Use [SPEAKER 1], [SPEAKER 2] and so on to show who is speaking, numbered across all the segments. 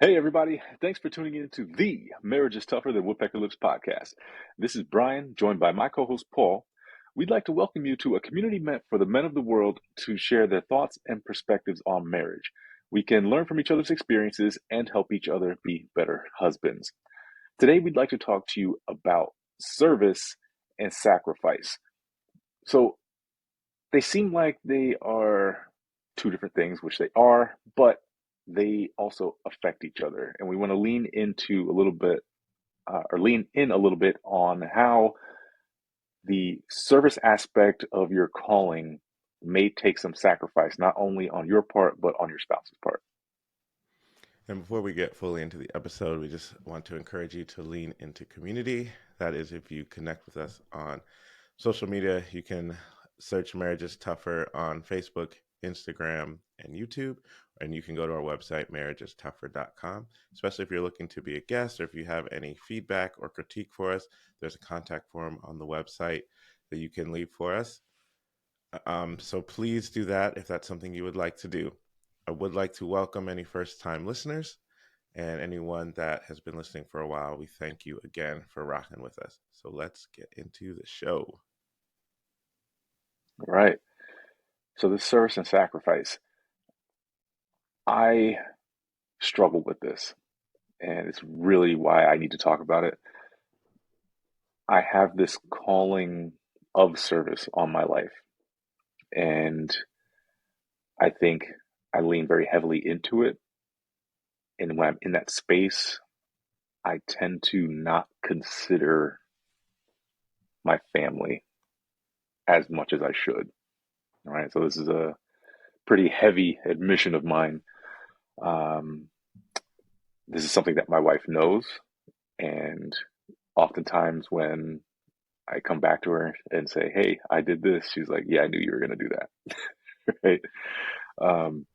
[SPEAKER 1] Hey, everybody. Thanks for tuning in to the Marriage is Tougher Than Woodpecker Lips podcast. This is Brian, joined by my co host, Paul. We'd like to welcome you to a community meant for the men of the world to share their thoughts and perspectives on marriage. We can learn from each other's experiences and help each other be better husbands. Today, we'd like to talk to you about service and sacrifice. So, they seem like they are two different things, which they are, but they also affect each other. And we want to lean into a little bit, or lean in a little bit on how the service aspect of your calling may take some sacrifice, not only on your part, but on your spouse's part.
[SPEAKER 2] And before we get fully into the episode, we just want to encourage you to lean into community. That is, if you connect with us on social media, you can search Marriage is Tougher on Facebook, Instagram, and YouTube. And you can go to our website, marriageisttougher.com. Especially if you're looking to be a guest or if you have any feedback or critique for us, there's a contact form on the website that you can leave for us. So please do that if that's something you would like to do. I would like to welcome any first time listeners and anyone that has been listening for a while. We thank you again for rocking with us. So let's get into the show.
[SPEAKER 1] All right. So, this service and sacrifice, I struggle with this, and it's really why I need to talk about it. I have this calling of service on my life. And I think I lean very heavily into it. And when I'm in that space, I tend to not consider my family as much as I should. All right. So this is a pretty heavy admission of mine. Um, this is something that my wife knows. And oftentimes when I come back to her and say, "Hey, I did this," she's like, "Yeah, I knew you were going to do that." Right. Um,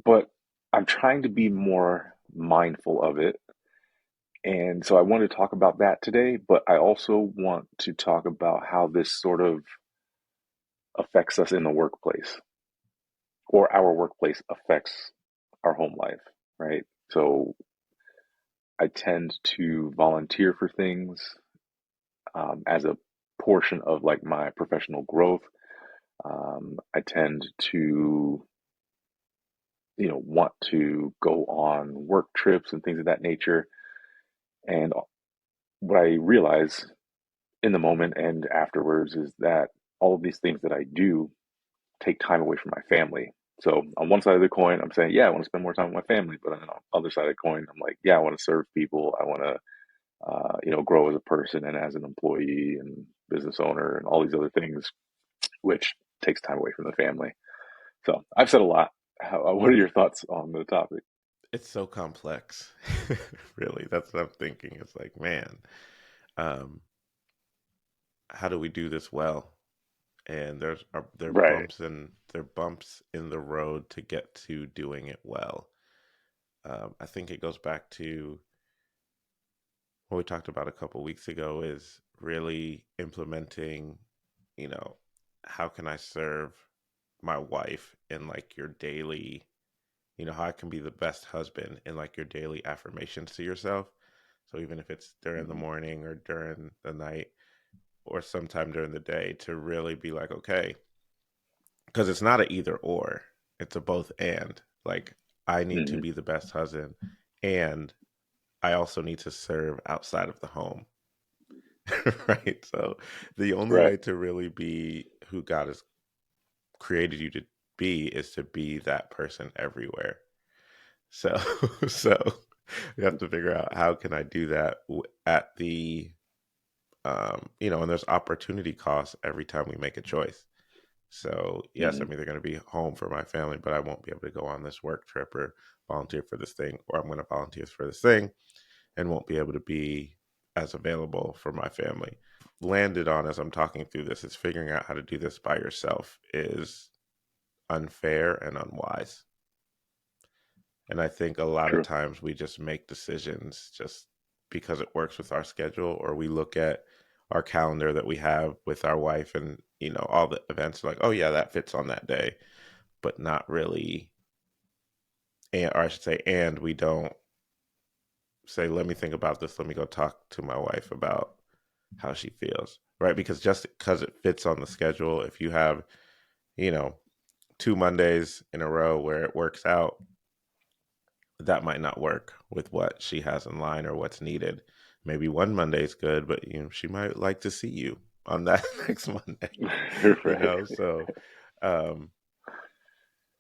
[SPEAKER 1] but I'm trying to be more mindful of it. And so I want to talk about that today, but I also want to talk about how this sort of affects us in the workplace, or our workplace affects our home life, right? So I tend to volunteer for things as a portion of like my professional growth. I tend to, want to go on work trips and things of that nature. And what I realize in the moment and afterwards is that all of these things that I do take time away from my family. So on one side of the coin, I'm saying, yeah, I want to spend more time with my family. But on the other side of the coin, I'm like, yeah, I want to serve people. I want to, grow as a person and as an employee and business owner and all these other things, which takes time away from the family. So I've said a lot. What are your thoughts on the topic?
[SPEAKER 2] It's so complex. Really, that's what I'm thinking. It's like, man, um, how do we do this well? And there are
[SPEAKER 1] Right.
[SPEAKER 2] bumps in the road to get to doing it well. I think it goes back to what we talked about a couple weeks ago is really implementing, you know, how can I serve my wife in like your daily, how I can be the best husband in like your daily affirmations to yourself. So even if it's during the
[SPEAKER 1] Mhm.
[SPEAKER 2] morning or during the night or sometime during the day to really be like, okay, because it's not a either or, it's a both and. Like I need to
[SPEAKER 1] Mhm.
[SPEAKER 2] be the best husband and I also need to serve outside of the home. Right? So the only
[SPEAKER 1] Right.
[SPEAKER 2] way to really be who God has created you to be is to be that person everywhere. So so we have to figure out how can I do that at the and there's opportunity costs every time we make a choice. So yes,
[SPEAKER 1] Mhm.
[SPEAKER 2] I'm either going to be home for my family, but I won't be able to go on this work trip or volunteer for this thing, or I'm going to volunteer for this thing and won't be able to be as available for my family. Landed on as I'm talking through this is figuring out how to do this by yourself is unfair and unwise. And I think a lot of
[SPEAKER 1] True.
[SPEAKER 2] times we just make decisions just because it works with our schedule, or we look at our calendar that we have with our wife and, all the events like, oh, yeah, that fits on that day, but not really or I should say, and we don't say, let me think about this. Let me go talk to my wife about how she feels, right? Because just because it fits on the schedule, if you have, you know, 2 Mondays in a row where it works out, that might not work with what she has in line or what's needed. Maybe one Monday is good, but she might like to see you on that next Monday.
[SPEAKER 1] Right.
[SPEAKER 2] So um,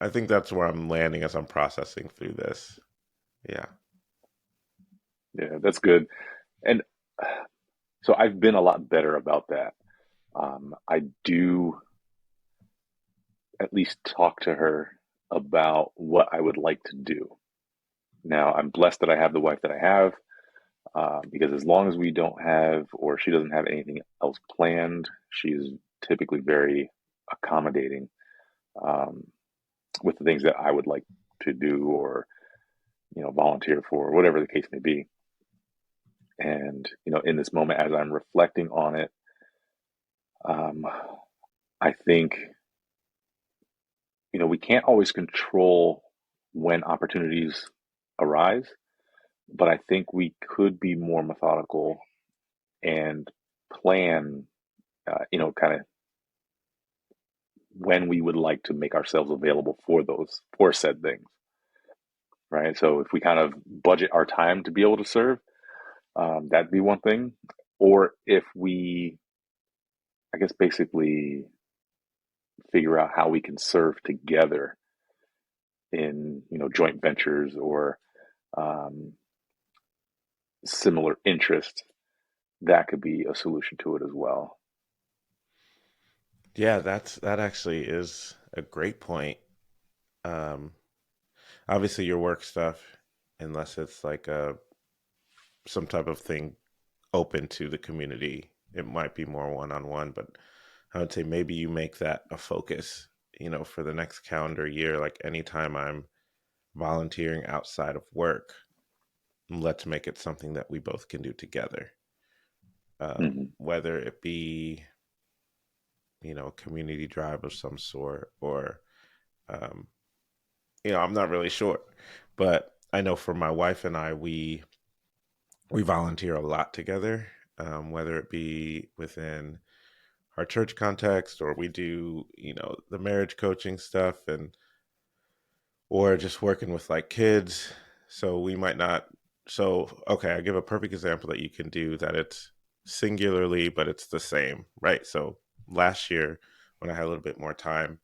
[SPEAKER 2] I think that's where I'm landing as I'm processing through this. Yeah.
[SPEAKER 1] Yeah, that's good. And so I've been a lot better about that. I do at least talk to her about what I would like to do. Now, I'm blessed that I have the wife that I have, because as long as we don't have, or she doesn't have anything else planned, she's typically very accommodating, um, with the things that I would like to do, or volunteer for, whatever the case may be. And in this moment, as I'm reflecting on it, um, I think we can't always control when opportunities arise, but I think we could be more methodical and plan, kind of when we would like to make ourselves available for said things, right? So if we kind of budget our time to be able to serve, that'd be one thing. Or if we, I guess, basically figure out how we can serve together in joint ventures, or um, similar interests, that could be a solution to it as well.
[SPEAKER 2] Yeah, that actually is a great point. Um, Obviously your work stuff, unless it's like some type of thing open to the community, it might be more one on one, but I would say maybe you make that a focus, for the next calendar year. Like anytime I'm volunteering outside of work, let's make it something that we both can do together.
[SPEAKER 1] Hmm.
[SPEAKER 2] Whether it be, a community drive of some sort, or, um, I'm not really sure. But I know for my wife and I, we volunteer a lot together, whether it be within our church context, or we do, the marriage coaching stuff, and or just working with like kids. So we might not. So, okay, I give a perfect example that you can do that it's singularly, but it's the same, right? So last year, when I had a little bit more time,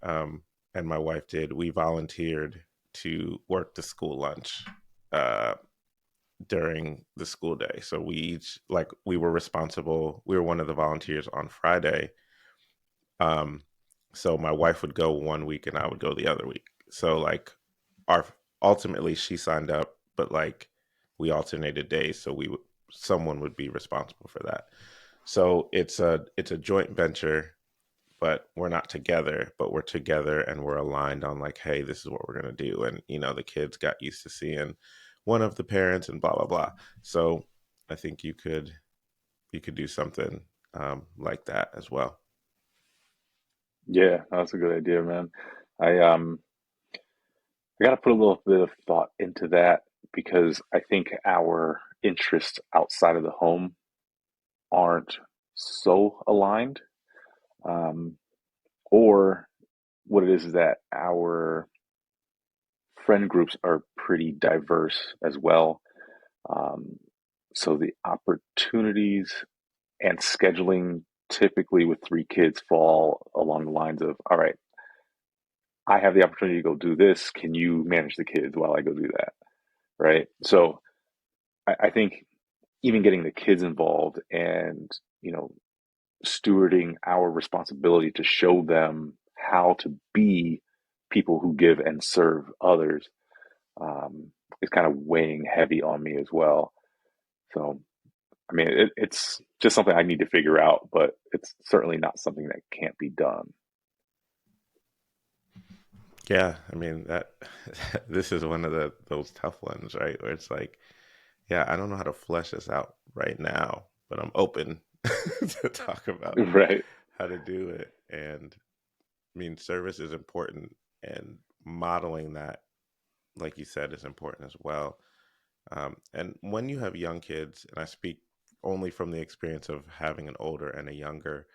[SPEAKER 2] um, and my wife did, we volunteered to work the school lunch. Uh, during the school day. So we each, like, we were responsible. We were one of the volunteers on Friday. Um, so my wife would go one week and I would go the other week. So like our ultimately she signed up, but like we alternated days, so someone would be responsible for that. So it's a joint venture, but we're not together, but we're together and we're aligned on like, hey, this is what we're gonna do. And the kids got used to seeing one of the parents and blah blah blah. So I think you could do something like that as well.
[SPEAKER 1] Yeah, that's a good idea, man. I got to put a little bit of thought into that, because I think our interests outside of the home aren't so aligned. Um, or what it is that our friend groups are pretty diverse as well. Um, so the opportunities and scheduling, typically with three kids, fall along the lines of, all right, I have the opportunity to go do this. Can you manage the kids while I go do that? Right. So I think even getting the kids involved, and, you know, stewarding our responsibility to show them how to be people who give and serve others, is kind of weighing heavy on me as well. So, I mean, it's just something I need to figure out, but it's certainly not something that can't be done.
[SPEAKER 2] Yeah, I mean that this is one of those tough ones, right? Where it's like, yeah, I don't know how to flesh this out right now, but I'm open to talk about
[SPEAKER 1] Right.
[SPEAKER 2] how to do it. And I mean, service is important, and modeling that like you said, is important as well. And when you have young kids, and I speak only from the experience of having an older and a younger,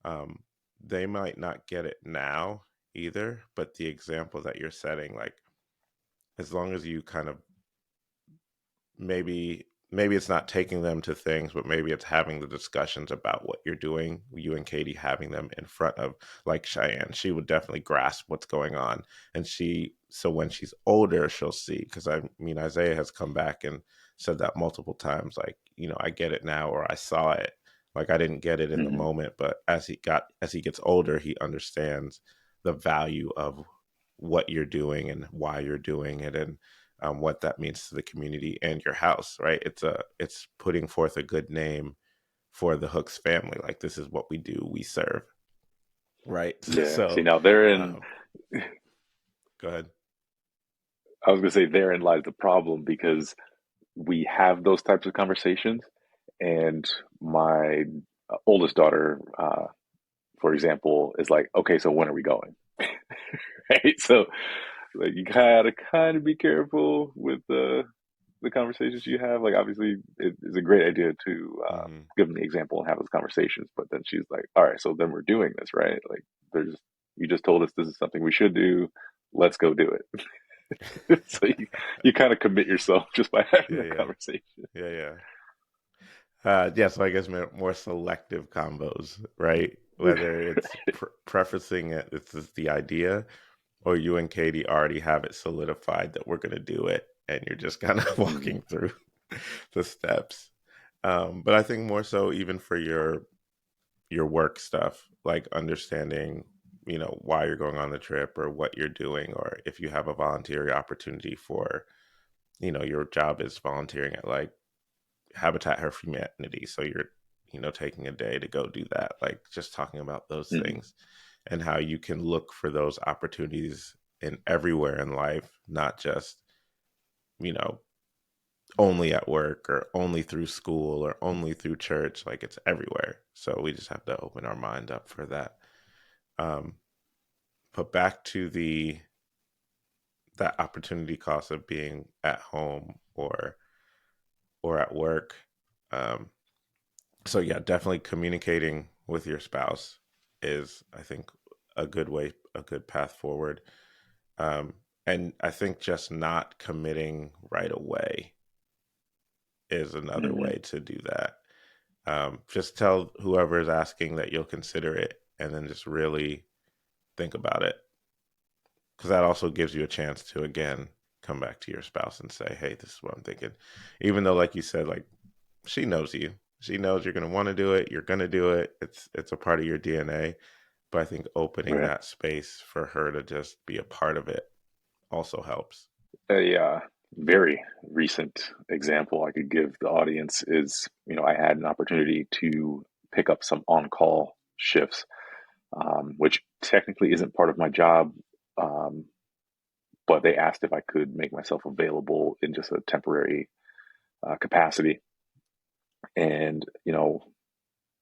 [SPEAKER 2] um, they might not get it now either, but the example that you're setting, like as long as you kind of maybe it's not taking them to things, but maybe it's having the discussions about what you're doing, you and Katie having them in front of, like Cheyenne, she would definitely grasp what's going on. And so when she's older, she'll see, because I mean, Isaiah has come back and said that multiple times, like, I get it now, or I saw it. Like I didn't get it in the
[SPEAKER 1] Hmm.
[SPEAKER 2] moment, but as he gets older, he understands the value of what you're doing and why you're doing it, and what that means to the community and your house, right? It's putting forth a good name for the Hooks family. Like this is what we do, we serve, right?
[SPEAKER 1] Yeah. See,
[SPEAKER 2] So,
[SPEAKER 1] now therein,
[SPEAKER 2] um, go ahead.
[SPEAKER 1] I was going to say therein lies the problem because we have those types of conversations. And my oldest daughter, for example, is like, okay, so when are we going? Right. So, like, you gotta kind of be careful with the conversations you have. Like, obviously, it's a great idea to
[SPEAKER 2] Hmm.
[SPEAKER 1] give them the example and have those conversations. But then she's like, all right, so then we're doing this, right? Like, there's you just told us this is something we should do. Let's go do it. So you kind of commit yourself just by having
[SPEAKER 2] Yeah,
[SPEAKER 1] that
[SPEAKER 2] yeah,
[SPEAKER 1] conversation.
[SPEAKER 2] yeah, yeah. Yeah, so I guess more selective combos, right? Whether it's prefacing it, this is the idea, or you and Katie already have it solidified that we're going to do it, and you're just kind of
[SPEAKER 1] Hmm.
[SPEAKER 2] walking through the steps. But I think more so even for your work stuff, like understanding, why you're going on the trip or what you're doing, or if you have a volunteer opportunity for, your job is volunteering at like Habitat for Humanity. So you're, taking a day to go do that. Like just talking about those
[SPEAKER 1] Hmm.
[SPEAKER 2] things and how you can look for those opportunities in everywhere in life, not just, you know, only at work or only through school or only through church. Like it's everywhere. So we just have to open our mind up for that. Um, but back to the that opportunity cost of being at home or at work. Um, so yeah, definitely communicating with your spouse is, I think, a good path forward. Um, and I think just not committing right away is another
[SPEAKER 1] Hmm.
[SPEAKER 2] way to do that. Just tell whoever is asking that you'll consider it, and then just really think about it, because that also gives you a chance to again come back to your spouse and say, "Hey, this is what I'm thinking." Even though, like you said, like she knows you, she knows you're going to want to do it. You're going to do it. It's a part of your DNA. But I think opening
[SPEAKER 1] Right.
[SPEAKER 2] that space for her to just be a part of it also helps.
[SPEAKER 1] A very recent example I could give the audience is, I had an opportunity to pick up some on-call shifts, which technically isn't part of my job, um, but they asked if I could make myself available in just a temporary capacity. And,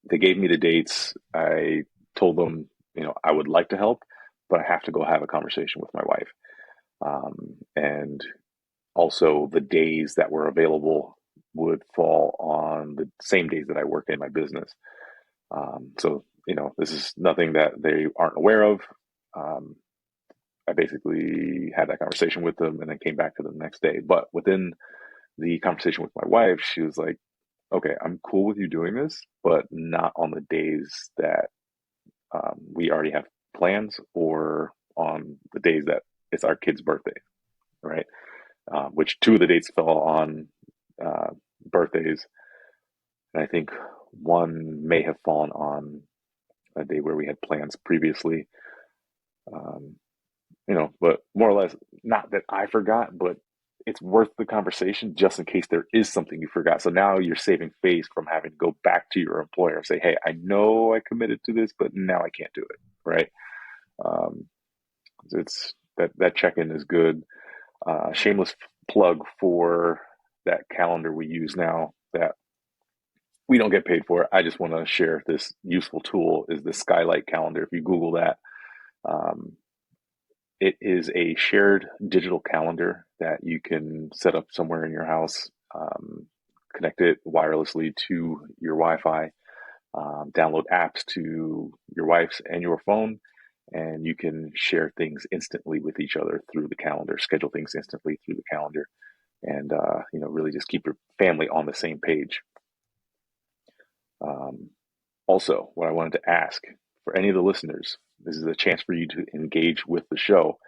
[SPEAKER 1] they gave me the dates. I told them, I would like to help, but I have to go have a conversation with my wife. And also, the days that were available would fall on the same days that I work in my business. So, this is nothing that they aren't aware of. Um, I basically had that conversation with them and then came back to them the next day. But within the conversation with my wife, she was like, okay, I'm cool with you doing this, but not on the days that we already have plans or on the days that it's our kid's birthday, right? Which two of the dates fell on uh, birthdays, and I think one may have fallen on a day where we had plans previously. Um, but more or less, not that I forgot, but it's worth the conversation just in case there is something you forgot. So now you're saving face from having to go back to your employer and say, "Hey, I know I committed to this, but now I can't do it." Right? Um, it's that check-in is good. Shameless plug for that calendar we use now that we don't get paid for it. I just want to share this useful tool is the Skylight calendar. If you Google that, um, it is a shared digital calendar that you can set up somewhere in your house, connect it wirelessly to your Wi-Fi, download apps to your wife's and your phone, and you can share things instantly with each other through the calendar, schedule things instantly through the calendar, and really just keep your family on the same page. Um, Also, what I wanted to ask for any of the listeners, this is a chance for you to engage with the show.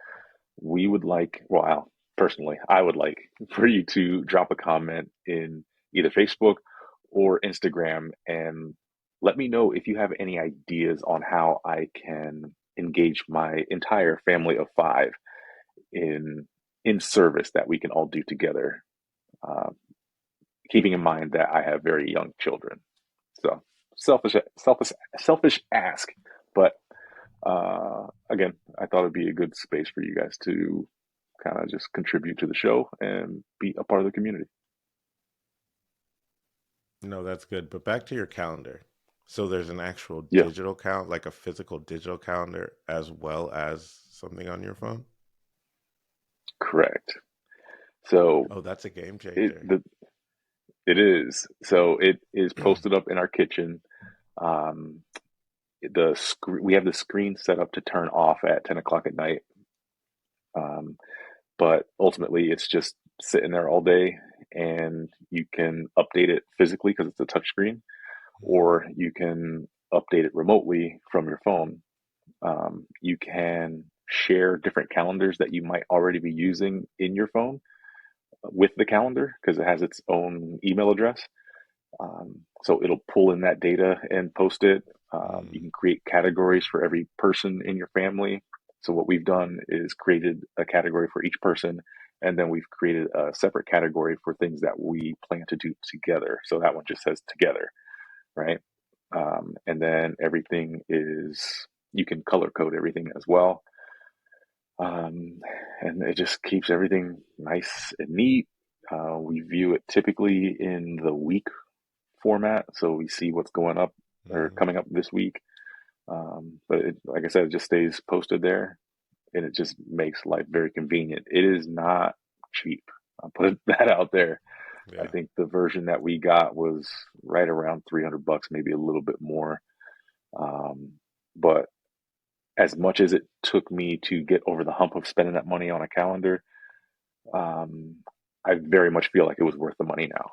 [SPEAKER 1] We would like, well, personally, I would like for you to drop a comment in either Facebook or Instagram and let me know if you have any ideas on how I can engage my entire family of five in service that we can all do together, uh, keeping in mind that I have very young children. So selfish ask, but again, I thought it'd be a good space for you guys to kind of just contribute to the show and be a part of the community.
[SPEAKER 2] No, that's good. But back to your calendar. So there's an actual
[SPEAKER 1] Yeah,
[SPEAKER 2] digital count, like a physical digital calendar, as well as something on your phone.
[SPEAKER 1] correct. So
[SPEAKER 2] Oh, that's a game
[SPEAKER 1] it
[SPEAKER 2] changer.
[SPEAKER 1] the it is. So it is posted up in our kitchen. Um, we have the screen set up to turn off at 10 o'clock at night. Um, but ultimately, it's just sitting there all day, and you can update it physically because it's a touch screen, or you can update it remotely from your phone. You can share different calendars that you might already be using in your phone with the calendar because it has its own email address. So it'll pull in that data and post it. You
[SPEAKER 2] Mm.
[SPEAKER 1] can create categories for every person in your family. So what we've done is created a category for each person, and then we've created a separate category for things that we plan to do together. So that one just says together, right? And then everything is, you can color code everything as well. Um, and it just keeps everything nice and neat. We view it typically in the week format, so we see what's going up or
[SPEAKER 2] Hmm.
[SPEAKER 1] coming up this week. But like I said, it just stays posted there, and it just makes life very convenient. It is not cheap. I'll put that out there. I
[SPEAKER 2] Yeah.
[SPEAKER 1] think the version that we got was right around $300, maybe a little bit more. Um, but as much as it took me to get over the hump of spending that money on a calendar, um, I very much feel like it was worth the money now.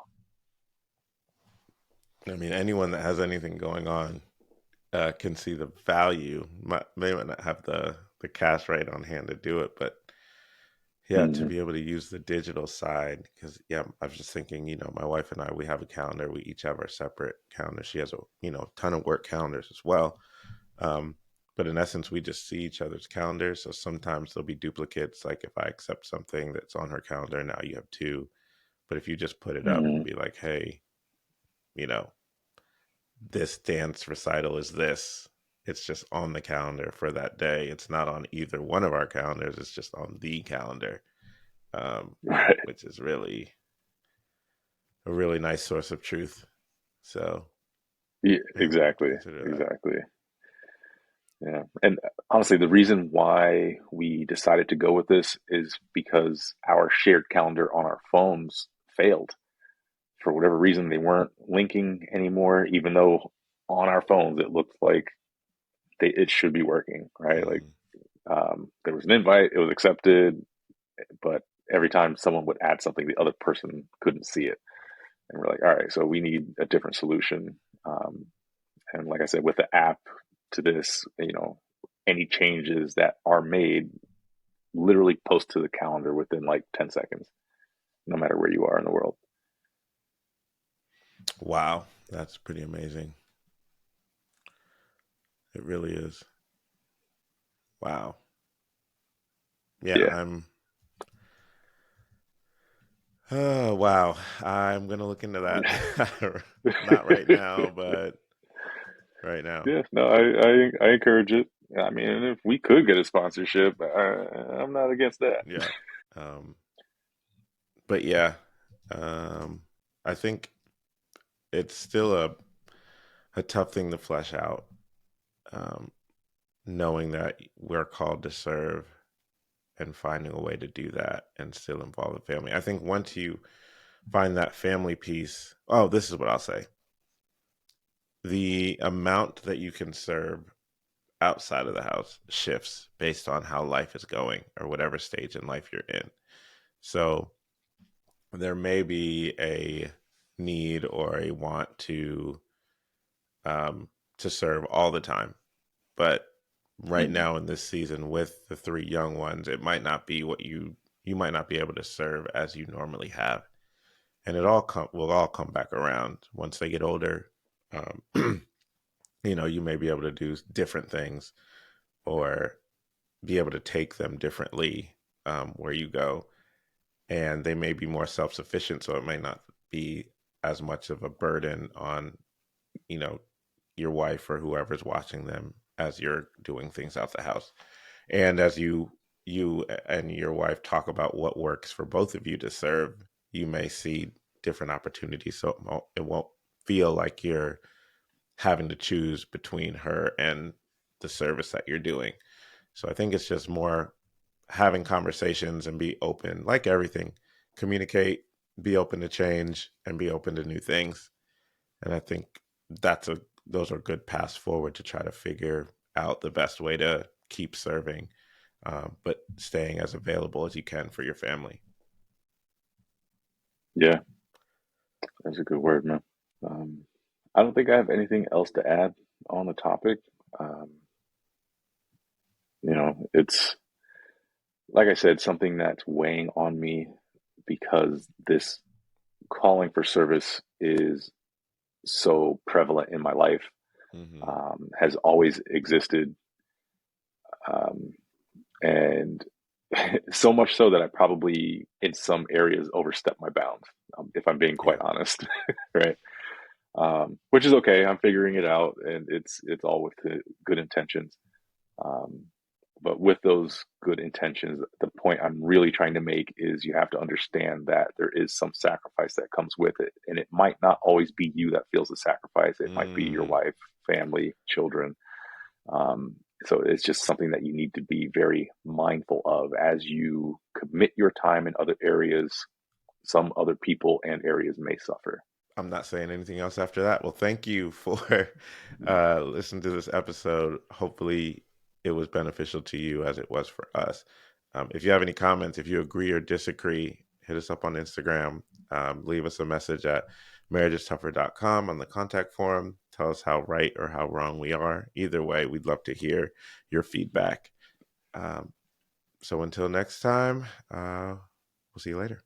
[SPEAKER 2] I mean, anyone that has anything going on can see the value. May not have the cash right on hand to do it, but yeah, to
[SPEAKER 1] Mm-hmm.
[SPEAKER 2] be able to use the digital side, because yeah, I was just thinking, my wife and I, we have a calendar. We each have our separate calendar. She has a ton of work calendars as well. Um, but in essence, we just see each other's calendars. So sometimes there'll be duplicates. Like if I accept something that's on her calendar, now you have two. But if you just put it up and
[SPEAKER 1] Mm-hmm.
[SPEAKER 2] be like, hey, you know, this dance recital is this. It's just on the calendar for that day. It's not on either one of our calendars. It's just on the calendar, um,
[SPEAKER 1] Right.
[SPEAKER 2] which is really a really nice source of truth. So
[SPEAKER 1] Yeah,
[SPEAKER 2] yeah, we'll have to
[SPEAKER 1] exactly.
[SPEAKER 2] consider that.
[SPEAKER 1] Exactly. Yeah. And honestly, the reason why we decided to go with this is because our shared calendar on our phones failed. For whatever reason, they weren't linking anymore, even though on our phones it looked like it should be working, right? Like,
[SPEAKER 2] Mm.
[SPEAKER 1] there was an invite, it was accepted, but every time someone would add something, the other person couldn't see it. And we're like, all right, so we need a different solution. Um, and like I said, with the app to this, any changes that are made literally post to the calendar within like 10 seconds, no matter where you are in the world.
[SPEAKER 2] Wow, that's pretty amazing. It really is. Wow. Yeah,
[SPEAKER 1] Yeah.
[SPEAKER 2] I'm. Oh wow, I'm gonna look into that. Not right now, but right now.
[SPEAKER 1] Yeah, no, I encourage it. I mean, if we could get a sponsorship, I'm not against that.
[SPEAKER 2] Yeah. Um, but yeah, um, I think it's still a tough thing to flesh out. Um, Knowing that we're called to serve, and finding a way to do that and still involve the family. I think once you find that family piece, oh, this is what I'll say. The amount that you can serve outside of the house shifts based on how life is going or whatever stage in life you're in. So there may be a need or a want to serve all the time, but right
[SPEAKER 1] Hmm.
[SPEAKER 2] now in this season with the three young ones, it might not be what you might not be able to serve as you normally have, and will all come back around once they get older. Um, you may be able to do different things or be able to take them differently where you go, and they may be more self-sufficient, so it may not be as much of a burden on you know your wife or whoever's watching them as you're doing things out the house. And as you and your wife talk about what works for both of you to serve, you may see different opportunities, so it won't feel like you're having to choose between her and the service that you're doing. So I think it's just more having conversations and be open, like everything. Communicate, be open to change, and be open to new things. And I think that's a those are good paths forward to try to figure out the best way to keep serving, but staying as available as you can for your family.
[SPEAKER 1] Yeah, that's a good word, man. Um, I don't think I have anything else to add on the topic. Um, it's like I said, something that's weighing on me because this calling for service is so prevalent in my life,
[SPEAKER 2] Hmm.
[SPEAKER 1] has always existed, um, and so much so that I probably, in some areas, overstepped my bounds, if I'm being quite
[SPEAKER 2] Yeah,
[SPEAKER 1] honest, right? Which is okay. I'm figuring it out, and it's all with the good intentions. Um, but with those good intentions, the point I'm really trying to make is you have to understand that there is some sacrifice that comes with it. And it might not always be you that feels the sacrifice, it might be your
[SPEAKER 2] mm,
[SPEAKER 1] wife, family, children. Um, so it's just something that you need to be very mindful of as you commit your time in other areas. Some other people and areas may suffer.
[SPEAKER 2] I'm not saying anything else after that. Well, thank you for listening to this episode. Hopefully, it was beneficial to you as it was for us. If you have any comments, if you agree or disagree, hit us up on Instagram. Leave us a message at marriagestougher.com on the contact form. Tell us how right or how wrong we are. Either way, we'd love to hear your feedback. Um, so until next time, we'll see you later.